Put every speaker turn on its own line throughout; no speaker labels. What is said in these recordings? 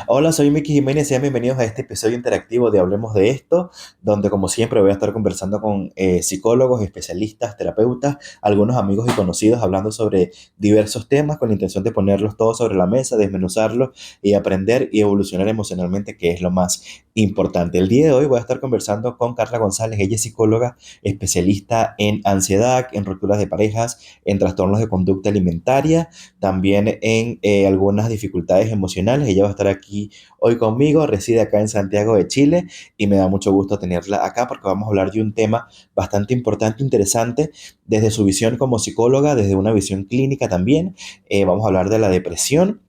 Hola, soy Miki Jiménez y sean bienvenidos a este episodio interactivo de Hablemos de esto, donde como siempre voy a estar conversando con psicólogos, especialistas, terapeutas, algunos amigos y conocidos hablando sobre diversos temas con la intención de ponerlos todos sobre la mesa, desmenuzarlos y aprender y evolucionar emocionalmente, que es lo más importante. El día de hoy voy a estar conversando con Carla González. Ella es psicóloga especialista en ansiedad, en rupturas de parejas, en trastornos de conducta alimentaria, también en algunas dificultades emocionales. Ella va a estar aquí hoy conmigo, reside acá en Santiago de Chile y me da mucho gusto tenerla acá porque vamos a hablar de un tema bastante importante, interesante, desde su visión como psicóloga, desde una visión clínica también. Vamos a hablar de la depresión.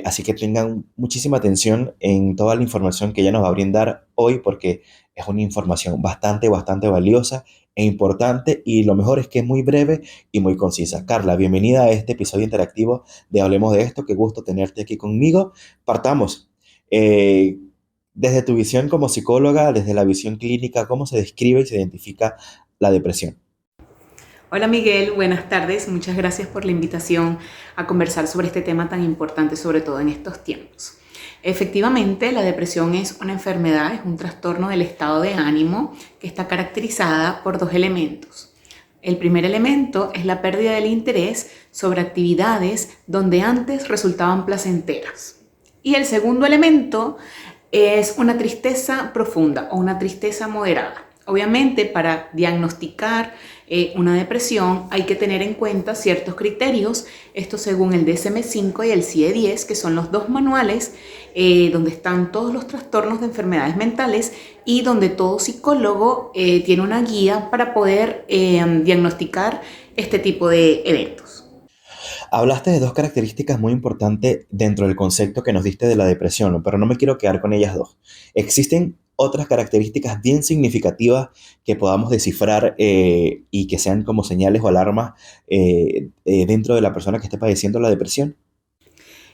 Así que tengan muchísima atención en toda la información que ella nos va a brindar hoy porque es una información bastante valiosa e importante y lo mejor es que es muy breve y muy concisa. Carla, bienvenida a este episodio interactivo de Hablemos de esto. Qué gusto tenerte aquí conmigo. Partamos. Eh, Desde tu visión como psicóloga, desde la visión clínica, ¿cómo se describe y se identifica la depresión?
Hola Miguel, buenas tardes. Muchas gracias por la invitación a conversar sobre este tema tan importante, sobre todo en estos tiempos. Efectivamente, la depresión es una enfermedad, es un trastorno del estado de ánimo que está caracterizada por dos elementos. El primer elemento es la pérdida del interés sobre actividades donde antes resultaban placenteras. Y el segundo elemento es una tristeza profunda o una tristeza moderada. Obviamente, para diagnosticar una depresión hay que tener en cuenta ciertos criterios, esto según el DSM-5 y el CIE-10, que son los dos manuales donde están todos los trastornos de enfermedades mentales y donde todo psicólogo tiene una guía para poder diagnosticar este tipo de eventos.
Hablaste de dos características muy importantes dentro del concepto que nos diste de la depresión, ¿no? Pero no me quiero quedar con ellas dos. Existen otras características bien significativas que podamos descifrar y que sean como señales o alarmas dentro de la persona que esté padeciendo la depresión.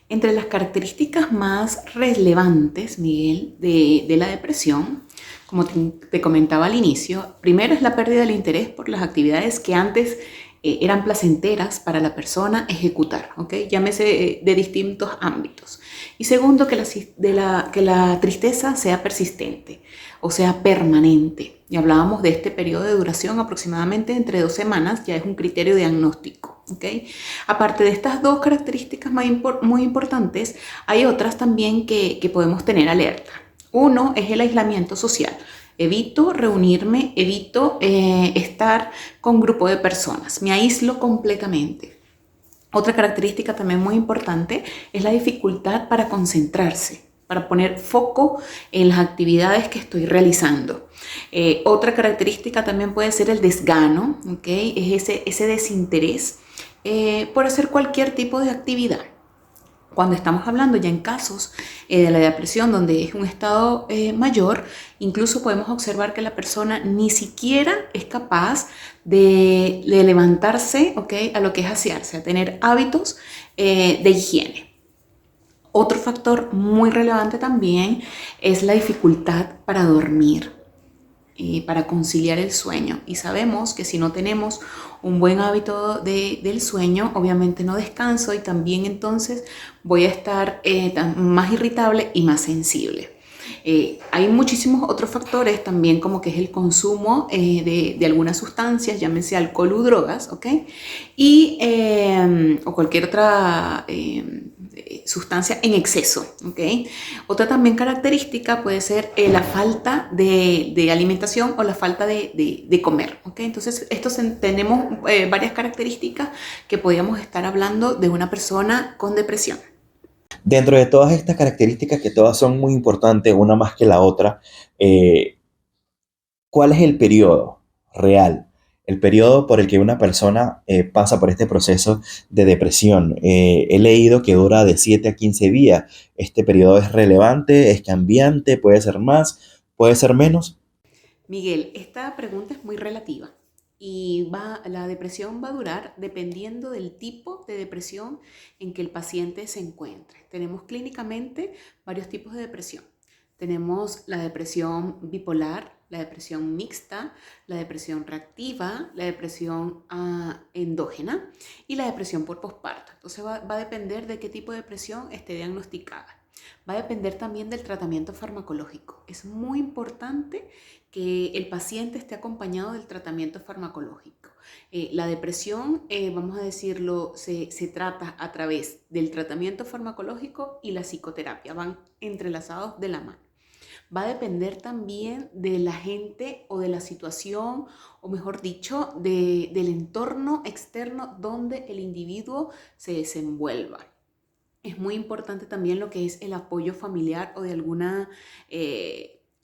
Entre las características más relevantes, Miguel, de la depresión, como te comentaba al inicio, primero es la pérdida del interés por las actividades que antes eran placenteras para la persona ejecutar, ¿ok? Llámese de distintos ámbitos. Y segundo, que la tristeza sea persistente, o sea, permanente. Y hablábamos de este periodo de duración aproximadamente entre 2 semanas, ya es un criterio diagnóstico, ¿ok? Aparte de estas dos características muy importantes, hay otras también que podemos tener alerta. Uno es el aislamiento social. Evito reunirme, evito estar con grupo de personas, me aíslo completamente. Otra característica también muy importante es la dificultad para concentrarse, para poner foco en las actividades que estoy realizando. Otra característica también puede ser el desgano, ¿okay? Es ese desinterés por hacer cualquier tipo de actividad. Cuando estamos hablando ya en casos de la depresión, donde es un estado mayor, incluso podemos observar que la persona ni siquiera es capaz de levantarse, ¿okay? A lo que es asearse, a tener hábitos de higiene. Otro factor muy relevante también es la dificultad para dormir, para conciliar el sueño. Y sabemos que si no tenemos un buen hábito del sueño, obviamente no descanso y también entonces voy a estar más irritable y más sensible. Hay muchísimos otros factores también como que es el consumo de algunas sustancias, llámense alcohol u drogas, ¿ok? O cualquier otra sustancia en exceso, ¿ok? Otra también característica puede ser la falta de alimentación o la falta de comer, ¿ok? Entonces, tenemos varias características que podríamos estar hablando de una persona con depresión.
Dentro de todas estas características, que todas son muy importantes, una más que la otra, eh, ¿cuál es el periodo real? El periodo por el que una persona pasa por este proceso de depresión. He leído que dura de 7 a 15 días. ¿Este periodo es relevante, es cambiante, puede ser más, puede ser menos?
Miguel, esta pregunta es muy relativa y la depresión va a durar dependiendo del tipo de depresión en que el paciente se encuentre. Tenemos clínicamente varios tipos de depresión. Tenemos la depresión bipolar, la depresión mixta, la depresión reactiva, la depresión endógena y la depresión por posparto. Entonces va a depender de qué tipo de depresión esté diagnosticada. Va a depender también del tratamiento farmacológico. Es muy importante que el paciente esté acompañado del tratamiento farmacológico. La depresión, vamos a decirlo, se trata a través del tratamiento farmacológico y la psicoterapia. Van entrelazados de la mano. Va a depender también de la gente o de la situación, o mejor dicho, del entorno externo donde el individuo se desenvuelva. Es muy importante también lo que es el apoyo familiar o de alguna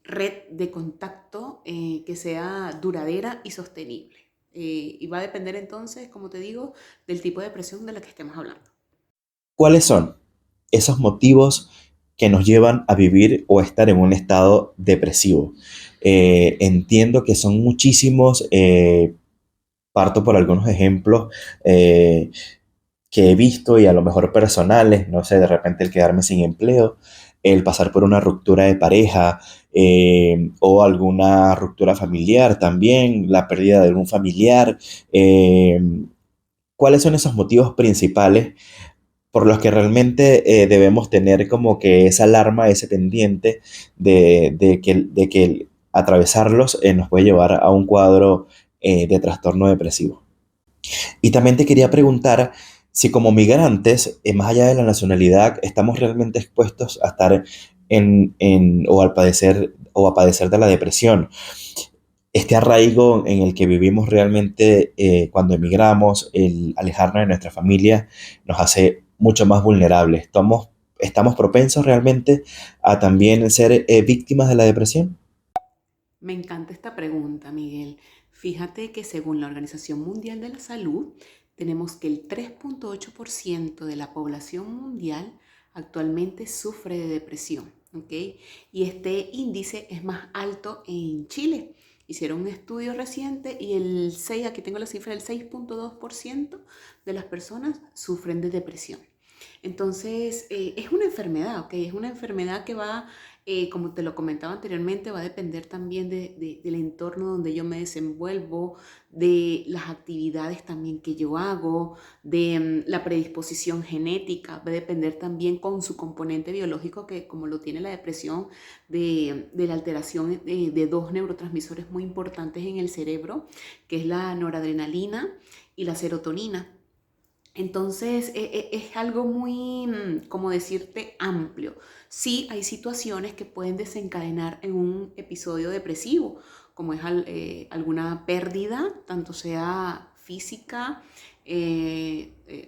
red de contacto que sea duradera y sostenible. Y va a depender entonces, como te digo, del tipo de depresión de la que estemos hablando.
¿Cuáles son esos motivos que nos llevan a vivir o estar en un estado depresivo? Entiendo que son muchísimos, parto por algunos ejemplos que he visto y a lo mejor personales, no sé, de repente el quedarme sin empleo, el pasar por una ruptura de pareja o alguna ruptura familiar también, la pérdida de algún familiar. eh, ¿Cuáles son esos motivos principales por los que realmente debemos tener como que esa alarma, ese pendiente de que atravesarlos nos puede llevar a un cuadro de trastorno depresivo? Y también te quería preguntar si como migrantes, más allá de la nacionalidad, estamos realmente expuestos a estar o a padecer de la depresión. Este arraigo en el que vivimos realmente cuando emigramos, el alejarnos de nuestra familia, nos hace mucho más vulnerables. ¿Estamos propensos realmente a también ser víctimas de la depresión?
Me encanta esta pregunta, Miguel. Fíjate que según la Organización Mundial de la Salud, tenemos que el 3,8% de la población mundial actualmente sufre de depresión, ¿ok? Y este índice es más alto en Chile. Hicieron un estudio reciente y aquí tengo la cifra, el 6,2% de las personas sufren de depresión. Entonces, es una enfermedad, ¿ok? Es una enfermedad que va, como te lo comentaba anteriormente, va a depender también del entorno donde yo me desenvuelvo, de las actividades también que yo hago, de la predisposición genética, va a depender también con su componente biológico, que como lo tiene la depresión, de la alteración de dos neurotransmisores muy importantes en el cerebro, que es la noradrenalina y la serotonina. Entonces, es algo muy, como decirte, amplio. Sí, hay situaciones que pueden desencadenar en un episodio depresivo, como es alguna pérdida, tanto sea física,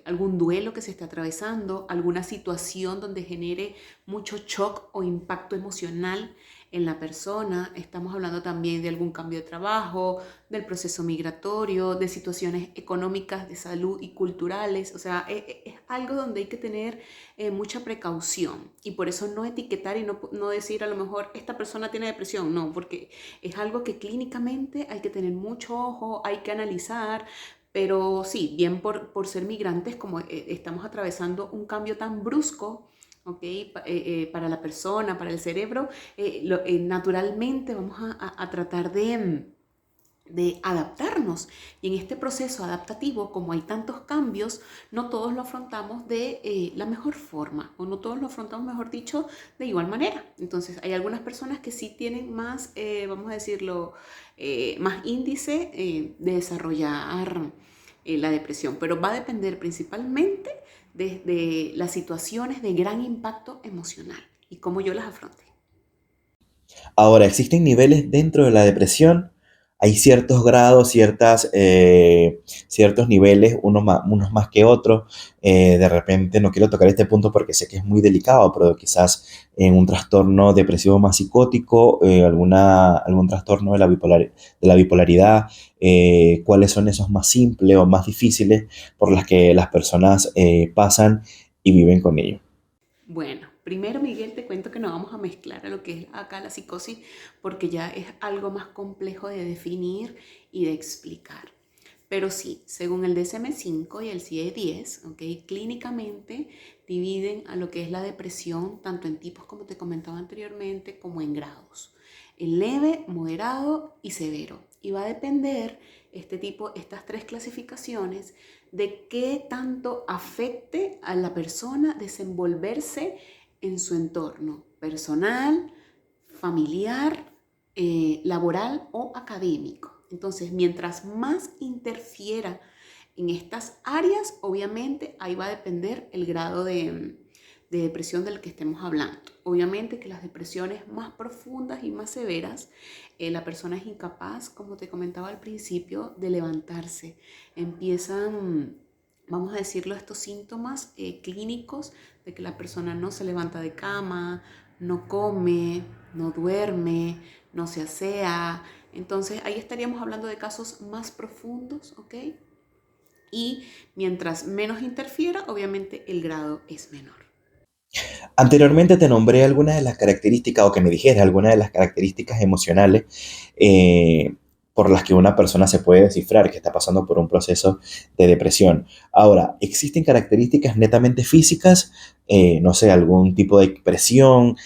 algún duelo que se esté atravesando, alguna situación donde genere mucho shock o impacto emocional en la persona. Estamos hablando también de algún cambio de trabajo, del proceso migratorio, de situaciones económicas, de salud y culturales. O sea, es algo donde hay que tener mucha precaución y por eso no etiquetar y no decir a lo mejor esta persona tiene depresión, no, porque es algo que clínicamente hay que tener mucho ojo, hay que analizar. Pero sí, bien por ser migrantes, como estamos atravesando un cambio tan brusco, ¿ok? Para la persona, para el cerebro, naturalmente vamos a tratar de adaptarnos. Y en este proceso adaptativo, como hay tantos cambios, no todos lo afrontamos de la mejor forma, o no todos lo afrontamos, mejor dicho, de igual manera. Entonces, hay algunas personas que sí tienen más, vamos a decirlo, más índice de desarrollar la depresión, pero va a depender principalmente de las situaciones de gran impacto emocional y cómo yo las afronte.
Ahora, existen niveles dentro de la depresión. Hay ciertos grados, ciertos niveles, unos más que otros. De repente, no quiero tocar este punto porque sé que es muy delicado, pero quizás en un trastorno depresivo más psicótico, algún trastorno de la bipolaridad, cuáles son esos más simples o más difíciles por las que las personas pasan y viven con ello.
Bueno, primero Miguel, te cuento que no vamos a mezclar a lo que es acá la psicosis porque ya es algo más complejo de definir y de explicar. Pero sí, según el DSM-5 y el CIE-10, ¿ok? Clínicamente dividen a lo que es la depresión tanto en tipos, como te comentaba anteriormente, como en grados. En leve, moderado y severo. Y va a depender estas tres clasificaciones de qué tanto afecte a la persona desenvolverse en su entorno personal, familiar, laboral o académico. Entonces, mientras más interfiera en estas áreas, obviamente ahí va a depender el grado de depresión del que estemos hablando. Obviamente que las depresiones más profundas y más severas, la persona es incapaz, como te comentaba al principio, de levantarse. Empiezan, vamos a decirlo, estos síntomas clínicos de que la persona no se levanta de cama, no come, no duerme, no se asea. Entonces ahí estaríamos hablando de casos más profundos, ¿ok? Y mientras menos interfiera, obviamente el grado es menor.
Anteriormente te nombré algunas de las características, o que me dijeras algunas de las características emocionales eh, por las que una persona se puede descifrar que está pasando por un proceso de depresión. Ahora, ¿existen características netamente físicas? No sé, algún tipo de expresión,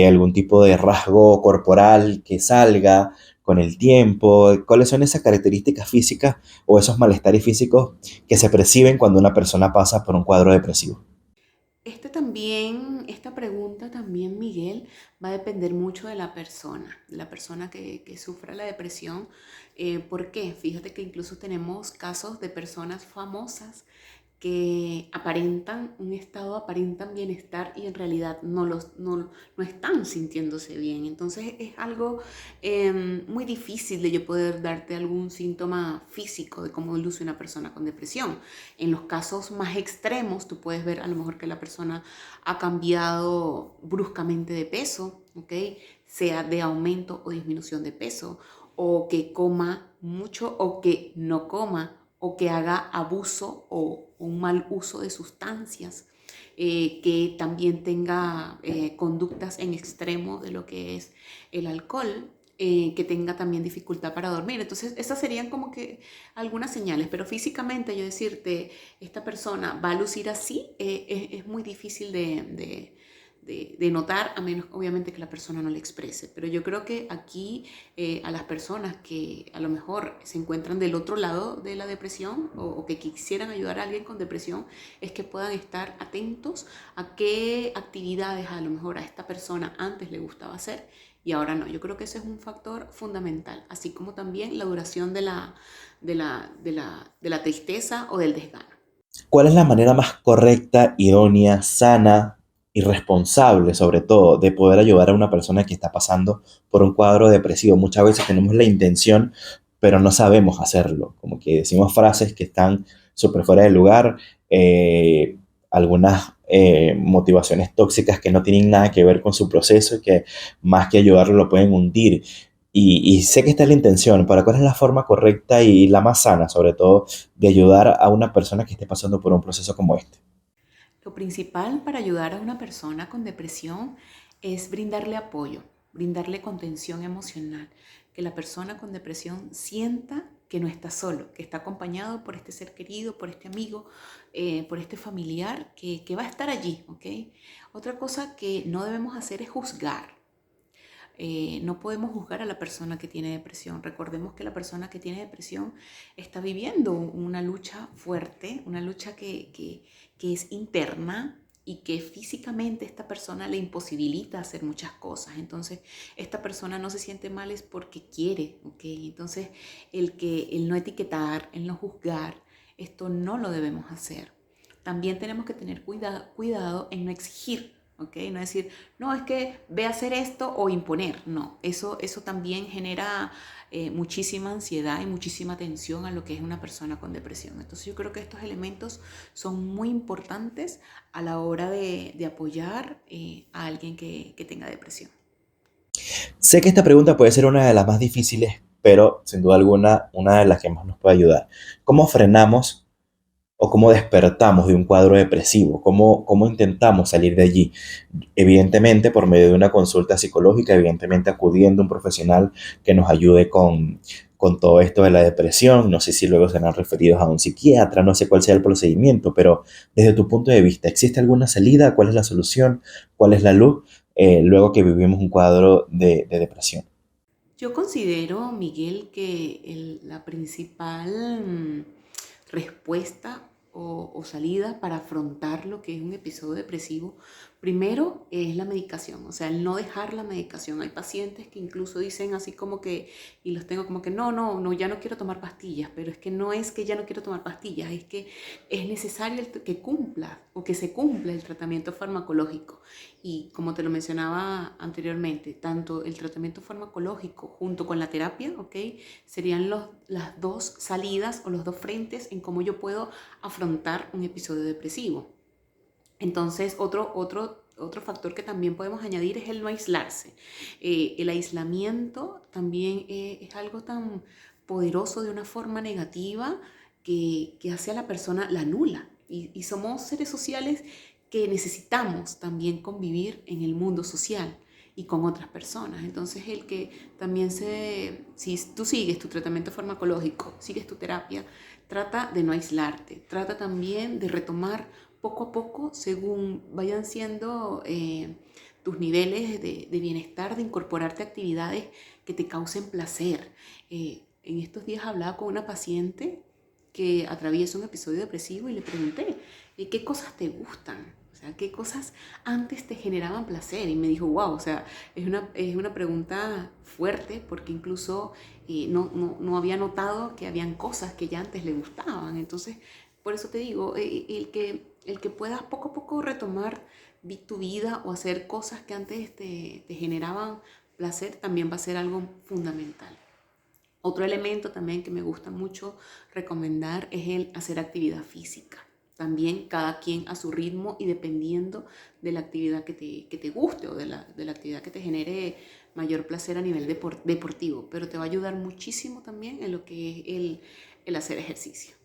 algún tipo de rasgo corporal que salga con el tiempo. ¿Cuáles son esas características físicas o esos malestares físicos que se perciben cuando una persona pasa por un cuadro depresivo?
Esta pregunta también, Miguel, va a depender mucho de la persona que sufra la depresión. ¿Por qué? Fíjate que incluso tenemos casos de personas famosas que aparentan un estado, aparentan bienestar y en realidad no están sintiéndose bien. Entonces es algo muy difícil de yo poder darte algún síntoma físico de cómo luce una persona con depresión. En los casos más extremos, tú puedes ver a lo mejor que la persona ha cambiado bruscamente de peso, ¿ok? Sea de aumento o disminución de peso, o que coma mucho o que no coma, o que haga abuso o un mal uso de sustancias, que también tenga conductas en extremo de lo que es el alcohol, que tenga también dificultad para dormir. Entonces, esas serían como que algunas señales, pero físicamente yo decirte, esta persona va a lucir así, es muy difícil de notar, a menos obviamente que la persona no le exprese. Pero yo creo que aquí a las personas que a lo mejor se encuentran del otro lado de la depresión o que quisieran ayudar a alguien con depresión, es que puedan estar atentos a qué actividades a lo mejor a esta persona antes le gustaba hacer y ahora no. Yo creo que ese es un factor fundamental, así como también la duración de la tristeza o del desgano.
¿Cuál es la manera más correcta, idónea, sana y responsable, sobre todo, de poder ayudar a una persona que está pasando por un cuadro depresivo? Muchas veces tenemos la intención, pero no sabemos hacerlo. Como que decimos frases que están súper fuera de lugar, algunas motivaciones tóxicas que no tienen nada que ver con su proceso y que más que ayudarlo lo pueden hundir. Y sé que esta es la intención, pero ¿cuál es la forma correcta y la más sana, sobre todo, de ayudar a una persona que esté pasando por un proceso como este?
Lo principal para ayudar a una persona con depresión es brindarle apoyo, brindarle contención emocional, que la persona con depresión sienta que no está solo, que está acompañado por este ser querido, por este amigo, por este familiar que va a estar allí, ¿ok? Otra cosa que no debemos hacer es juzgar. No podemos juzgar a la persona que tiene depresión. Recordemos que la persona que tiene depresión está viviendo una lucha fuerte, una lucha que es interna y que físicamente esta persona le imposibilita hacer muchas cosas. Entonces, esta persona no se siente mal es porque quiere, ¿ok? Entonces, el no etiquetar, el no juzgar, esto no lo debemos hacer. También tenemos que tener cuidado en no exigir, ¿ok? No decir, no, es que ve a hacer esto o imponer. No, eso también genera muchísima ansiedad y muchísima tensión a lo que es una persona con depresión. Entonces yo creo que estos elementos son muy importantes a la hora de apoyar a alguien que tenga depresión.
Sé que esta pregunta puede ser una de las más difíciles, pero sin duda alguna, una de las que más nos puede ayudar. ¿Cómo frenamos o cómo despertamos de un cuadro depresivo? ¿Cómo intentamos salir de allí? Evidentemente, por medio de una consulta psicológica, evidentemente acudiendo a un profesional que nos ayude con todo esto de la depresión. No sé si luego serán referidos a un psiquiatra, no sé cuál sea el procedimiento, pero desde tu punto de vista, ¿existe alguna salida? ¿Cuál es la solución? ¿Cuál es la luz? Luego que vivimos un cuadro de depresión.
Yo considero, Miguel, que la principal respuesta o salida para afrontar lo que es un episodio depresivo Primero es la medicación, o sea, el no dejar la medicación. Hay pacientes que incluso dicen así como que, y los tengo como que, no, ya no quiero tomar pastillas, pero es que no es que ya no quiero tomar pastillas, es que es necesario que cumpla o que se cumpla el tratamiento farmacológico. Y como te lo mencionaba anteriormente, tanto el tratamiento farmacológico junto con la terapia, ¿ok? Serían las dos salidas o los dos frentes en cómo yo puedo afrontar un episodio depresivo. Entonces, otro factor que también podemos añadir es el no aislarse. El aislamiento también es algo tan poderoso de una forma negativa que hace a la persona la nula. Y somos seres sociales que necesitamos también convivir en el mundo social y con otras personas. Entonces, el que también si tú sigues tu tratamiento farmacológico, sigues tu terapia, trata de no aislarte, trata también de retomar poco a poco según vayan siendo tus niveles de bienestar, de incorporarte a actividades que te causen placer. En estos días hablaba con una paciente que atraviesa un episodio depresivo y le pregunté, ¿qué cosas te gustan? O sea, ¿qué cosas antes te generaban placer? Y me dijo, wow, o sea, es una pregunta fuerte porque incluso no había notado que habían cosas que ya antes le gustaban. Entonces, por eso te digo, el que puedas poco a poco retomar tu vida o hacer cosas que antes te generaban placer también va a ser algo fundamental. Otro elemento también que me gusta mucho recomendar es el hacer actividad física. También cada quien a su ritmo y dependiendo de la actividad que te guste o de la actividad que te genere mayor placer a nivel deportivo, pero te va a ayudar muchísimo también en lo que es el hacer ejercicio.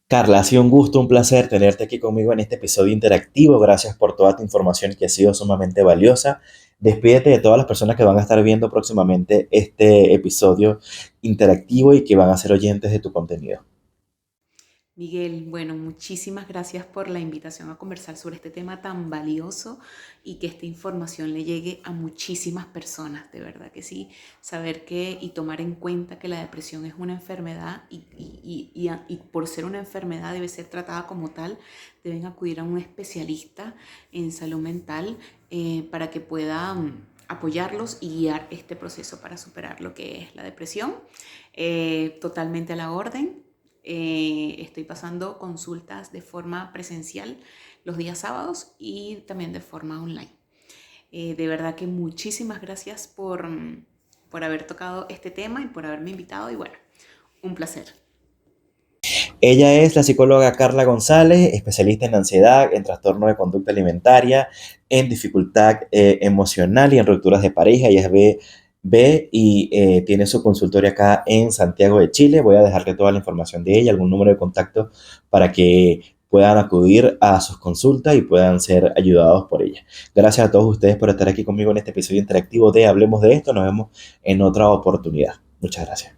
Carla, ha sido un gusto, un placer tenerte aquí conmigo en este episodio interactivo. Gracias por toda tu información que ha sido sumamente valiosa. Despídete de todas las personas que van a estar viendo próximamente este episodio interactivo y que van a ser oyentes de tu contenido.
Miguel, bueno, muchísimas gracias por la invitación a conversar sobre este tema tan valioso y que esta información le llegue a muchísimas personas, de verdad que sí, saber que y tomar en cuenta que la depresión es una enfermedad y por ser una enfermedad debe ser tratada como tal, deben acudir a un especialista en salud mental para que pueda apoyarlos y guiar este proceso para superar lo que es la depresión. Totalmente a la orden. Estoy pasando consultas de forma presencial los días sábados y también de forma online. De verdad que muchísimas gracias por haber tocado este tema y por haberme invitado y bueno, un placer.
Ella es la psicóloga Carla González, especialista en ansiedad, en trastorno de conducta alimentaria, en dificultad emocional y en rupturas de pareja. Ella es B y tiene su consultorio acá en Santiago de Chile. Voy a dejarle toda la información de ella, algún número de contacto para que puedan acudir a sus consultas y puedan ser ayudados por ella. Gracias a todos ustedes por estar aquí conmigo en este episodio interactivo de Hablemos de esto. Nos vemos en otra oportunidad. Muchas gracias.